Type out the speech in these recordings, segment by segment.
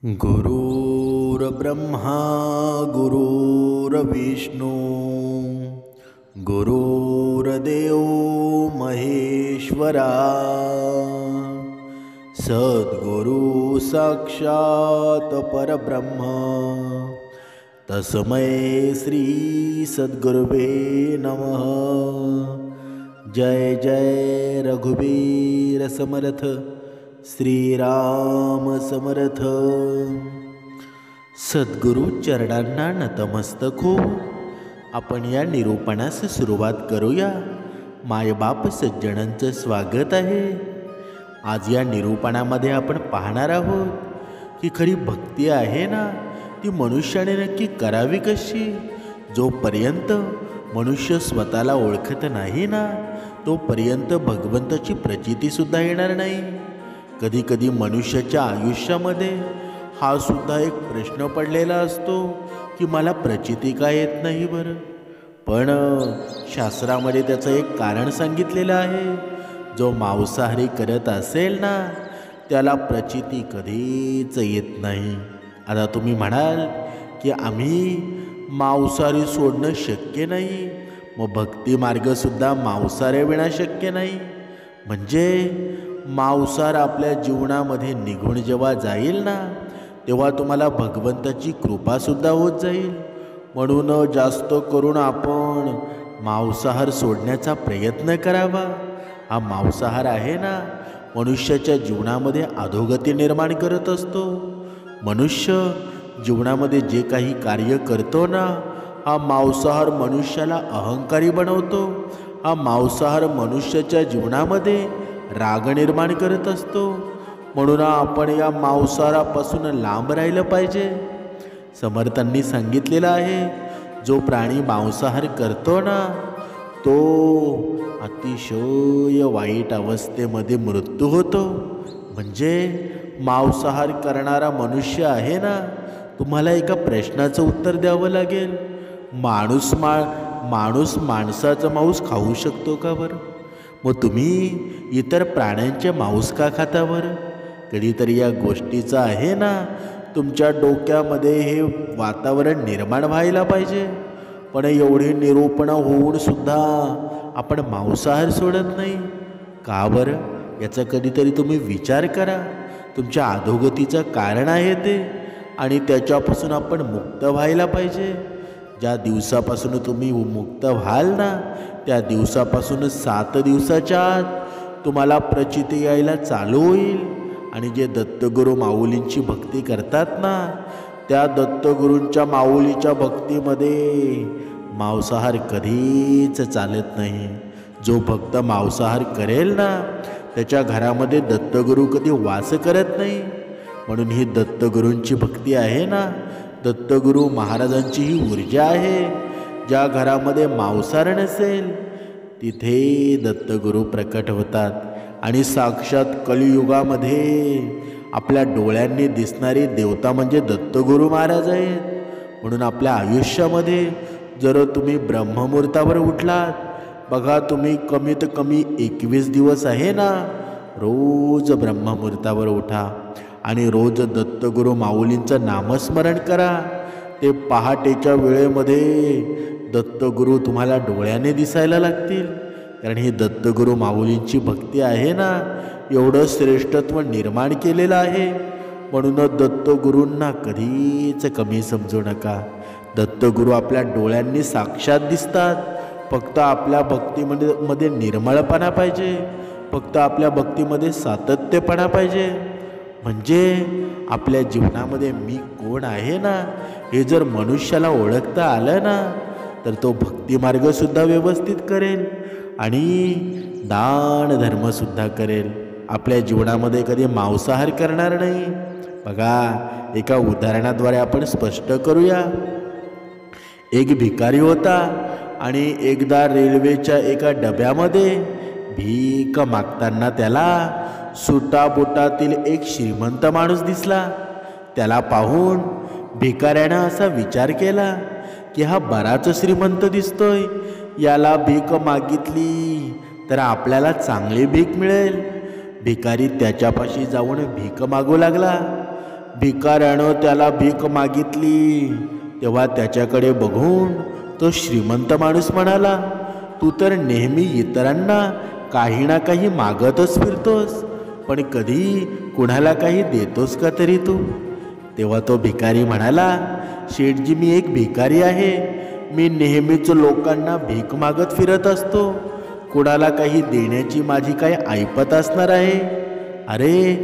गुरुर्ब्रह्मा गुरुर्विष्णू गुरुर्देव महेश्वरा सद्गुरु साक्षात परब्रह्म तस्मै श्री सद्गुरुवे नमः। जय जय रघुवीर समर्थ श्रीराम समर्थ। सद्गुरु चरणांना नतमस्तक हो। आपण या निरूपणास सुरुवात करूया। मायबाप सज्जनांचं स्वागत आहे। आज या निरूपणामध्ये आपण पाहणार आहोत की खरी भक्ती आहे ना, ती मनुष्याने नक्की करावी कशी। जोपर्यंत मनुष्य स्वतःला ओळखत नाही ना, तोपर्यंत भगवंताची प्रचितीसुद्धा येणार नाही। कधी कधी मनुष्याच्या आयुष्यामध्ये हा सुद्धा एक प्रश्न पडलेला असतो की मला प्रचिती का येत नाही बरं। पण शास्त्रामध्ये त्याचं एक कारण सांगितलेलं आहे। जो मांसाहारी करत असेल ना, त्याला प्रचिती कधीच येत नाही। आता तुम्ही म्हणाल की आम्ही मांसाहारी सोडणं शक्य नाही, मग भक्ती मार्गसुद्धा मांसाहाराविना शक्य नाही। म्हणजे मांसाहार आपल्या जीवनामध्ये निघून जेव्हा जाईल ना, तेव्हा तुम्हाला भगवंताची कृपासुद्धा होत जाईल। म्हणून जास्त करून आपण मांसाहार सोडण्याचा प्रयत्न करावा। हा मांसाहार आहे ना, मनुष्याच्या जीवनामध्ये अधोगती निर्माण करत असतो। मनुष्य जीवनामध्ये जे काही कार्य करतो ना, हा मांसाहार मनुष्याला अहंकारी बनवतो। हा मांसाहार मनुष्याच्या जीवनामध्ये राग निर्माण करत असतो। म्हणून आपण या मांसाहारापासून लांब राहिलं पाहिजे। समर्थांनी सांगितलेलं आहे, जो प्राणी मांसाहार करतो ना, तो अतिशय वाईट अवस्थेमध्ये मृत्यू होतो। म्हणजे मांसाहार करणारा मनुष्य आहे ना, तुम्हाला एका प्रश्नाचं उत्तर द्यावं लागेल। माणूस माणसाचं मांस खाऊ शकतो का बरं? मग तुम्ही इतर प्राण्यांचे मांस का खाता बरं? कधीतरी या गोष्टीचं आहे ना, तुमच्या डोक्यामध्ये हे वातावरण निर्माण व्हायला पाहिजे। पण एवढी निरूपणं होऊन सुद्धा आपण मांसाहार सोडत नाही का बरं? याचा कधीतरी तुम्ही विचार करा। तुमच्या अधोगतीचं कारण आहे ते, आणि त्याच्यापासून आपण मुक्त व्हायला पाहिजे। ज्या दिवसापासून तुम्ही मुक्त व्हाल ना, त्या दिवसापासून 7 दिवसाच्या आत तुम्हाला प्रचिती यायला चालू होईल। आणि जे दत्तगुरू माऊलींची भक्ती करतात ना, त्या दत्तगुरूंच्या माऊलीच्या भक्तीमध्ये मांसाहार कधीच चालत नाही। जो भक्त मांसाहार करेल ना, त्याच्या घरामध्ये दत्तगुरू कधी वास करत नाही। म्हणून ही दत्तगुरूंची भक्ती आहे ना, दत्तगुरू महाराजांची ही ऊर्जा आहे। ज्या घरामध्ये मांसाहार नसेल तिथे दत्तगुरू प्रकट होतात। आणि साक्षात कलियुगामध्ये आपल्या डोळ्यांनी दिसणारी देवता म्हणजे दत्तगुरू महाराज आहेत। म्हणून आपल्या आयुष्यामध्ये जर तुम्ही ब्रह्ममुहूर्तावर उठलात, बघा तुम्ही कमीत कमी 21 दिवस आहे ना, रोज ब्रह्ममुहूर्तावर उठा आणि रोज दत्तगुरू माऊलींचं नामस्मरण करा। ते पहाटेच्या वेळेमध्ये दत्तगुरू तुम्हाला डोळ्याने दिसायला लागतील। कारण ही दत्तगुरू माऊलींची भक्ती आहे ना, एवढं श्रेष्ठत्व निर्माण केलेलं आहे। म्हणून दत्तगुरूंना कधीच कमी समजू नका। दत्तगुरू आपल्या डोळ्यांनी साक्षात दिसतात। फक्त आपल्या भक्तीमध्ये निर्मळपणा पाहिजे, फक्त आपल्या भक्तीमध्ये सातत्यपणा पाहिजे। म्हणजे आपल्या जीवनामध्ये मी कोण आहे ना, हे जर मनुष्याला ओळखता आलं ना, तर तो भक्तिमार्गसुद्धा व्यवस्थित करेल आणि दान धर्मसुद्धा करेल। आपल्या जीवनामध्ये कधी मांसाहार करणार नाही। बघा, एका उदाहरणाद्वारे आपण स्पष्ट करूया। एक भिकारी होता आणि एकदा रेल्वेच्या एका डब्यामध्ये भीक मागताना त्याला सुटाबुटातील एक श्रीमंत माणूस दिसला। त्याला पाहून भिकाऱ्यानं असा विचार केला की हा बराच श्रीमंत दिसतोय, याला भीक मागितली तर आपल्याला चांगली भीक मिळेल। भिकारी त्याच्यापाशी जाऊन भीक मागू लागला। भिकाऱ्यानं त्याला भीक मागितली तेव्हा त्याच्याकडे बघून तो श्रीमंत माणूस म्हणाला, तू तर नेहमी इतरांना काही ना काही मागतच फिरतोस, पण कधी कुणाला काही देतोस का तरी तू? तेव्हा तो भिकारी म्हणाला, शेठजी मी एक भिकारी आहे, मी नेहमीच लोकांना भीक मागत फिरत असतो, कुणाला काही देण्याची माझी काय ऐपत असणार आहे? अरे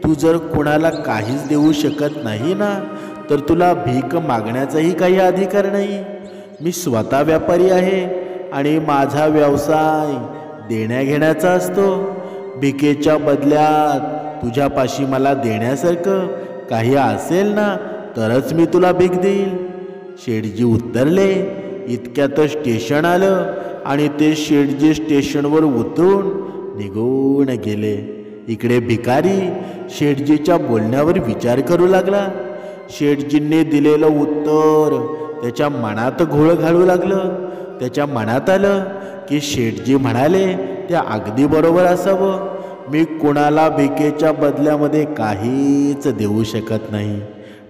तू जर कुणाला काहीच देऊ शकत नाही ना, तर तुला भीक मागण्याचाही काही अधिकार नाही. मी स्वतः व्यापारी आहे आणि माझा व्यवसाय देण्याघेण्याचा असतो. भिकेच्या बदल्यात तुझ्यापाशी मला देण्यासारखं काही असेल ना तरच मी तुला भीक देईल. शेठजी उत्तरले. इतक्यात स्टेशन आलं आणि ते शेठजी स्टेशनवर उतरून निघून गेले. इकडे भिकारी शेठजीच्या बोलण्यावर विचार करू लागला. शेठजींनी दिलेलं उत्तर त्याच्या मनात घोळ घालू लागलं. त्याच्या मनात आलं की शेठजी म्हणाले ते अगदी बरोबर असावं. मी कोणाला भिकेच्या बदल्यामध्ये काहीच देऊ शकत नाही,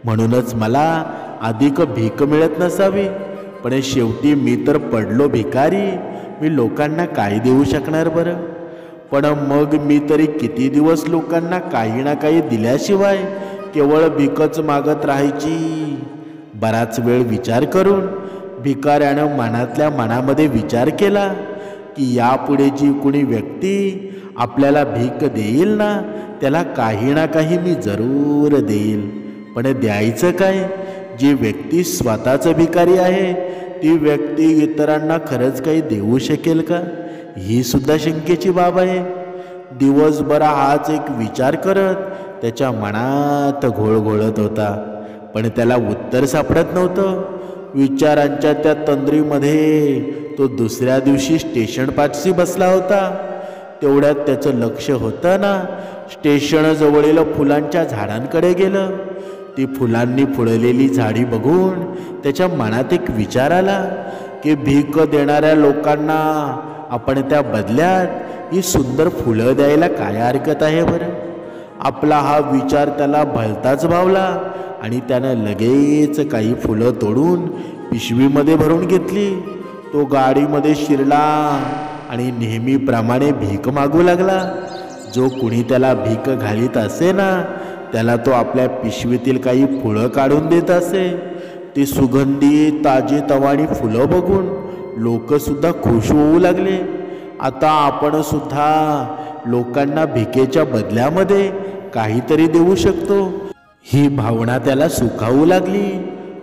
म्हणूनच मला अधिक भीक मिळत नसावी. पण शेवटी मी तर पडलो भिकारी, मी लोकांना काय देऊ शकणार बरं? पण मग मी तरी किती दिवस लोकांना काही ना काही दिल्याशिवाय केवळ भीकच मागत राहायची? बराच वेळ विचार करून भिकाऱ्यानं मनातल्या मनामध्ये विचार केला की यापुढे जी कोणी व्यक्ती आपल्याला भीक देईल ना, त्याला काही ना काही मी जरूर देईल. पण द्यायचं काय? जी व्यक्ती स्वतःच भिकारी आहे ती व्यक्ती इतरांना खरंच काही देऊ शकेल का? ही सुद्धा शंकेची बाब आहे. दिवसभर हाच एक विचार करत त्याच्या मनात घोळ घोळत होता, पण त्याला उत्तर सापडत नव्हतं. विचारांच्या त्या तंद्रीमध्ये तो दुसऱ्या दिवशी स्टेशन पाठशी बसला होता. तेवढ्यात त्याचं लक्ष होतं ना, स्टेशनजवळील फुलांच्या झाडांकडे गेलं. ती फुलांनी फुललेली झाडी बघून त्याच्या मनात एक विचार आला की भीक देणाऱ्या लोकांना आपण त्या बदल्यात ही सुंदर फुलं द्यायला काय हरकत आहे बरं? आपला हा विचार त्याला भलताच भावला आणि त्यानं लगेच काही फुलं तोडून पिशवीमध्ये भरून घेतली. तो गाडीमध्ये शिरला आणि नेहमीप्रमाणे भीक मागू लागला. जो कुणी त्याला भीक घालीत असे ना, त्याला तो आपल्या पिशवीतील काही फुलं काढून देत असे. ती सुगंधी ताजी तवाणी फुलं बघून लोकसुद्धा खुश होऊ लागले. आता आपण सुद्धा लोकांना भिकेच्या बदल्यामध्ये काहीतरी देऊ शकतो, ही भावना त्याला सुखावू लागली.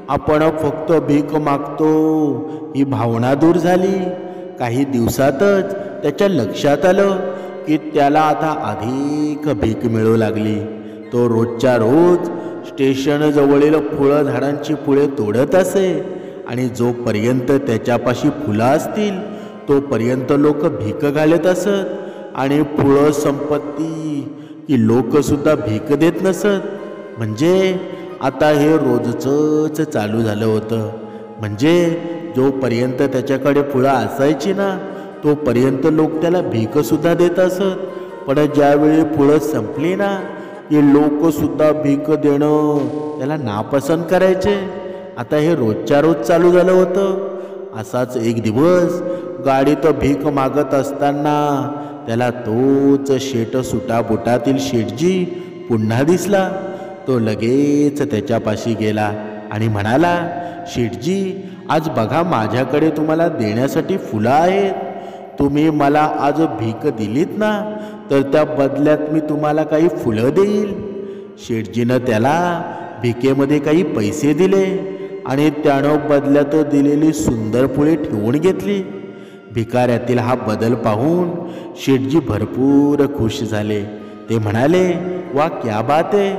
आपण फक्त भीक मागतो ही भावना दूर झाली. काही दिवसातच त्याच्या लक्षात आलं की त्याला आता अधिक भीक मिळू लागली. तो रोजच्या रोज स्टेशनजवळील फुलं झाडांची फुले तोडत असे आणि जोपर्यंत त्याच्यापाशी फुलं असतील तोपर्यंत लोक भीक घालत असत आणि फुलं संपत्ती की लोकसुद्धा भीक देत नसत. म्हणजे आता हे रोजच चालू झालं होतं. म्हणजे जोपर्यंत त्याच्याकडे फुलं असायची ना तोपर्यंत लोक त्याला भीकसुद्धा देत असत. पण ज्यावेळी फुलं संपली ना की लोकसुद्धा भीक देणं त्याला नापसंत करायचे. आता हे रोजच्या रोज चालू झालं होतं. असाच एक दिवस गाडीत भीक मागत असताना त्याला तोच शेट सुटाबुटातील शेठजी पुन्हा दिसला. तो लगेच त्याच्यापाशी गेला आणि म्हणाला, शेठजी आज बघा माझ्याकडे तुम्हाला देण्यासाठी फुलं आहेत. तुम्ही मला आज भीक दिलीत ना तर त्या बदल्यात मी तुम्हाला काही फुलं देईल. शेठजीनं त्याला भिकेमध्ये काही पैसे दिले आणि त्यानं बदल्यात दिलेली सुंदर फुले ठेवून घेतली. भिकाऱ्यातील हा बदल पाहून शेठजी भरपूर खुश झाले. ते म्हणाले, वा क्या बात आहे,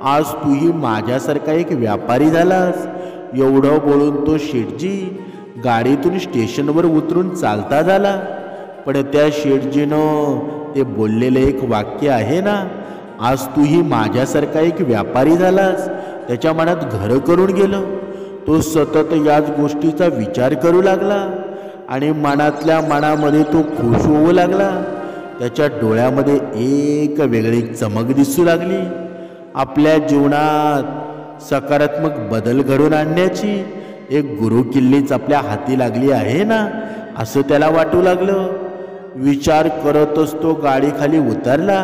आज तूही माझ्यासारखा एक व्यापारी झालास. एवढं बोलून तो शेठजी गाडीतून स्टेशनवर उतरून चालता झाला. पण त्या शेठजीनं ते बोललेलं एक वाक्य आहे ना, आज तूही माझ्यासारखा एक व्यापारी झालास, त्याच्या मनात घर करून गेलं. तो सतत याच गोष्टीचा विचार करू लागला आणि मनातल्या मनामध्ये तो खुश होऊ लागला. त्याच्या डोळ्यामध्ये एक वेगळी चमक दिसू लागली. आपल्या जीवनात सकारात्मक बदल घडवून आणण्याची एक गुरुकिल्लीच आपल्या हाती लागली आहे ना, असं त्याला वाटू लागलं. विचार करतच तो गाडीखाली उतरला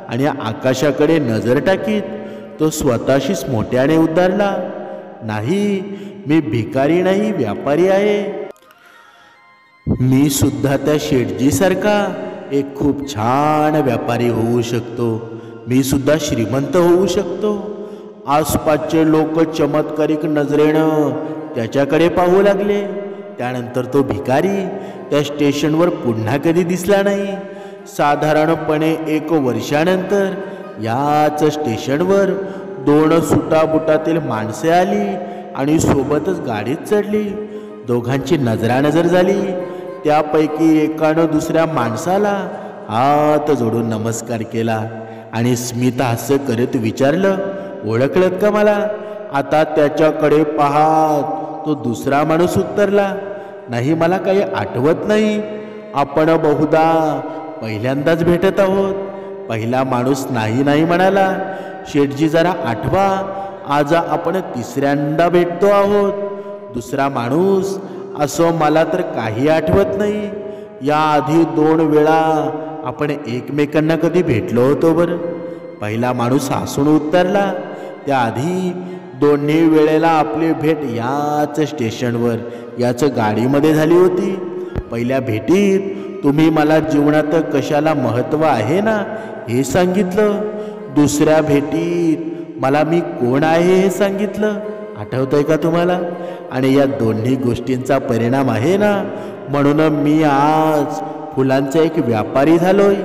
आणि आकाशाकडे नजर टाकीत तो स्वतःशीच मोठ्याने उद्गारला, नाही, मी भिकारी नाही, व्यापारी आहे. मी सुद्धा त्या शेठजीसारखा एक खूप छान व्यापारी होऊ शकतो. मी सुद्धा श्रीमंत होऊ शकतो. आसपासचे लोक चमत्कारिक नजरेनं त्याच्याकडे पाहू लागले. त्यानंतर तो भिकारी त्या स्टेशनवर पुन्हा कधी दिसला नाही. साधारणपणे 1 वर्षानंतर याच स्टेशनवर 2 सुटाबुटातील माणसे आली आणि सोबतच गाडीत चढली. दोघांची नजरानजर झाली. त्यापैकी एकानं दुसऱ्या माणसाला हात जोडून नमस्कार केला आणि स्मितहास्य करत विचारलं, ओळखलत का मला? आता त्याच्याकडे पाहत तो दुसरा माणूस उत्तरला, नाही, मला काही आठवत नाही. आपण बहुधा पहिल्यांदाच भेटत आहोत. पहिला माणूस नाही नाही म्हणाला, शेठजी जरा आठवा, आज आपण तिसऱ्यांदा भेटतो आहोत. दुसरा माणूस, असं मला तर काही आठवत नाही. याआधी 2 वेळा आपण एकमेकांना कधी भेटलो होतो बरं? पहिला माणूस हसून उत्तरला, त्याआधी दोन्ही वेळेला आपली भेट याच स्टेशनवर, याच गाडीमध्ये झाली होती. पहिल्या भेटीत तुम्ही मला जीवनात कशाला महत्त्व आहे ना हे सांगितलं. दुसऱ्या भेटीत मला मी कोण आहे हे सांगितलं. आठवतंय का तुम्हाला? आणि या दोन्ही गोष्टींचा परिणाम आहे ना, म्हणून मी आज फुलांचा एक व्यापारी झालोय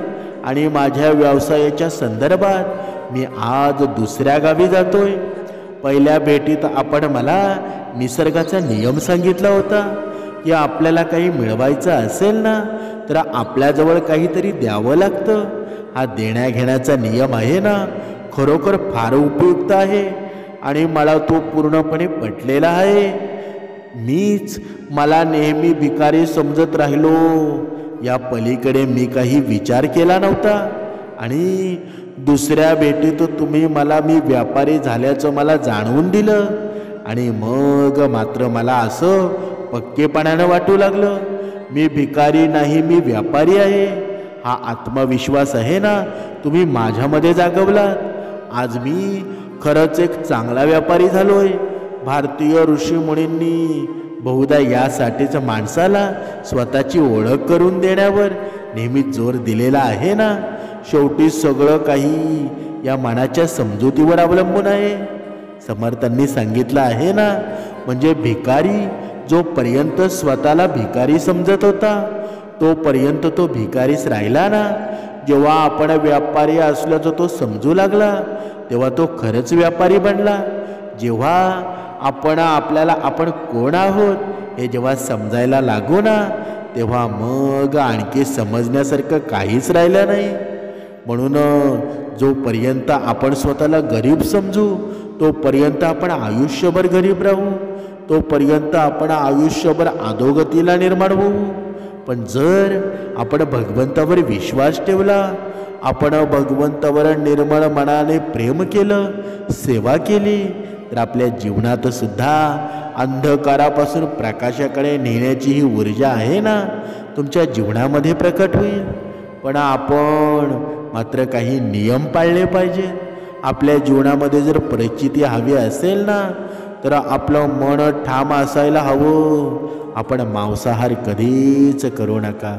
आणि माझ्या व्यवसायाच्या संदर्भात मी आज दुसऱ्या गावी जातोय. पहिल्या भेटीत आपण मला निसर्गाचा नियम सांगितला होता की आपल्याला काही मिळवायचं असेल ना तर आपल्याजवळ काहीतरी द्यावं लागतं. हा देण्याघेण्याचा नियम आहे ना, खरोखर फार उपयुक्त आहे आणि मला तो पूर्णपणे पटलेला आहे. मीच मला नेहमी भिकारी समजत राहिलो. या पलीकडे मी काही विचार केला नव्हता आणि दुसऱ्या भेटीत तुम्ही मला मी व्यापारी झाल्याचं मला जाणवून दिलं आणि मग मात्र मला असं पक्केपणानं वाटू लागलं, मी भिकारी नाही, मी व्यापारी आहे. हा आत्मविश्वास आहे ना, तुम्ही माझ्यामध्ये जागवलात. आज मी खरंच एक चांगला व्यापारी झालोय. भारतीय ऋषीमुनींनी बहुधा यासाठीच माणसाला स्वतःची ओळख करून देण्यावर नेहमी जोर दिलेला आहे ना. शेवटी सगळं काही या मनाच्या समजुतीवर अवलंबून आहे. समर्थांनी सांगितलं आहे ना, म्हणजे भिकारी जोपर्यंत स्वतःला भिकारी समजत होता तोपर्यंत तो भिकारीच राहिला ना. जेव्हा आपण व्यापारी असल्याचं तो समजू लागला तेव्हा तो खरंच व्यापारी बनला. जेव्हा आपल्याला आपण कोण आहोत हे जेव्हा समजायला लागू ना तेव्हा मग आणखी समजण्यासारखं काहीच राहिलं नाही. म्हणून जोपर्यंत आपण स्वतःला गरीब समजू तोपर्यंत आपण आयुष्यभर गरीब राहू. तोपर्यंत आपण आयुष्यभर अधोगतीला निर्माण होऊ. पण जर आपण भगवंतावर विश्वास ठेवला, आपण भगवंतावर निर्मळ मनाने प्रेम केलं, सेवा केली, तर आपल्या जीवनात सुद्धा अंधकारापासून प्रकाशाकडे नेण्याची ही ऊर्जा आहे ना तुमच्या जीवनामध्ये प्रकट होईल. पण आपण मात्र काही नियम पाळले पाहिजेत. आपल्या जीवनामध्ये जर प्रचिती हवी असेल ना तर आपलं मन ठाम असायला हवं. आपण मांसाहार कधीच करू नका.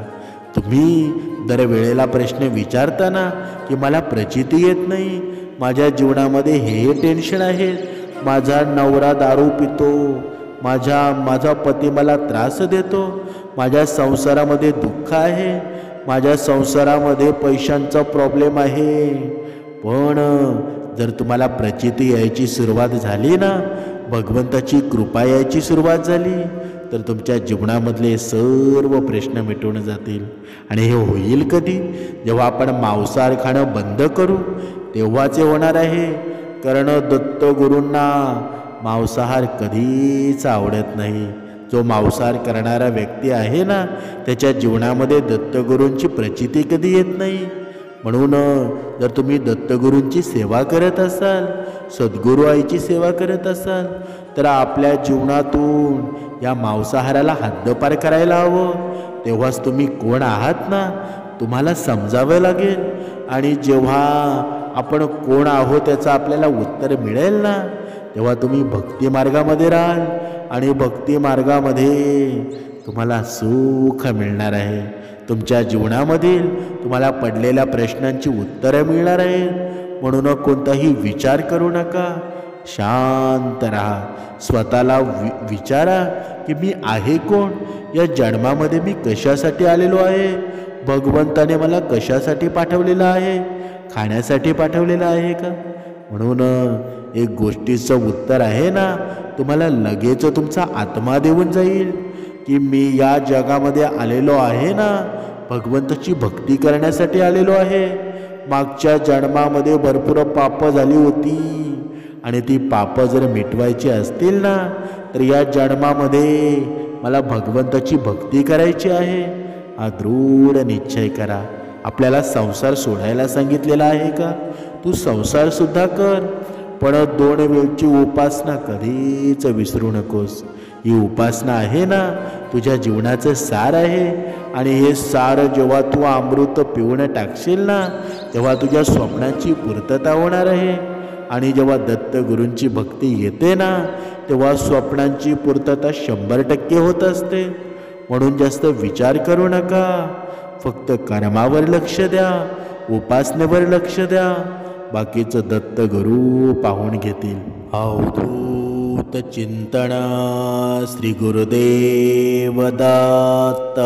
तुम्ही दरवेळेला प्रश्न विचारताना की मला प्रचिती येत नाही, माझ्या जीवनामध्ये हे टेन्शन आहे, माझा नवरा दारू पितो, माझा पती मला त्रास देतो, माझ्या संसारामध्ये दुःख आहे, माझ्या संसारामध्ये पैशांचा प्रॉब्लेम आहे. पण जर तुम्हाला प्रचिती यायची सुरुवात झाली ना, भगवंताची कृपा यायची सुरुवात झाली तर तुमच्या जीवनामधले सर्व प्रश्न मिटून जातील. आणि हे होईल कधी? जेव्हा आपण मांसाहार खाणं बंद करू तेव्हाच हे होणार आहे. कारण दत्तगुरूंना मांसाहार कधीच आवडत नाही. जो मांसाहार करणारा व्यक्ती आहे ना त्याच्या जीवनामध्ये दत्तगुरूंची प्रचिती कधी येत नाही. म्हणून जर तुम्ही दत्तगुरूंची सेवा करत असाल, सद्गुरू आईची सेवा करत असाल, तर आपल्या जीवनातून या मांसाहाराला हद्दपार करायला हवं. तेव्हाच तुम्ही कोण आहात ना तुम्हाला समजावं लागेल. आणि जेव्हा आपण कोण आहोत त्याचं आपल्याला उत्तर मिळेल ना, तेव्हा तुम्ही भक्ती मार्गामध्ये राहाल आणि भक्ती मार्गामध्ये तुम्हाला सुख मिळणार आहे. तुमच्या जीवनामधील तुम्हाला पडलेल्या प्रश्नांची उत्तरं मिळणार आहेत. म्हणून कोणताही विचार करू नका, शांत राहा. स्वतःला विचारा की मी आहे कोण, या जन्मामध्ये मी कशासाठी आलेलो आहे, भगवंताने मला कशासाठी पाठवलेलं आहे, खाण्यासाठी पाठवलेलं आहे का. म्हणून एक गोष्टीचं उत्तर आहे ना, तुम्हाला लगेच तुमचा आत्मा देऊन जाईल की मी या जगामध्ये आलेलो आहे ना भगवंताची भक्ती करण्यासाठी आलेलो आहे. मागच्या जन्मामध्ये भरपूर पापं झाली होती आणि ती पापं जर मिटवायची असतील ना, तर या जन्मामध्ये मला भगवंताची भक्ती करायची आहे. हा दृढ निश्चय करा. आपल्याला संसार सोडायला सांगितलेला आहे का, तू संसारसुद्धा कर, पण 2 वेळची उपासना कधीच विसरू नकोस. ही उपासना आहे ना तुझ्या जीवनाचं सार आहे. आणि हे सार जेव्हा तू अमृत पिऊन टाकशील ना, तेव्हा तुझ्या स्वप्नांची पूर्तता होणार आहे. आणि जेव्हा दत्तगुरूंची भक्ती येते ना, तेव्हा स्वप्नांची पूर्तता 100% होत असते. म्हणून जास्त विचार करू नका, फक्त कर्मावर लक्ष द्या, उपासनेवर लक्ष द्या. बाकीचं दत्तगुरू पाहून घेतील. अवधूत चिंतन श्री गुरुदेव दत्त.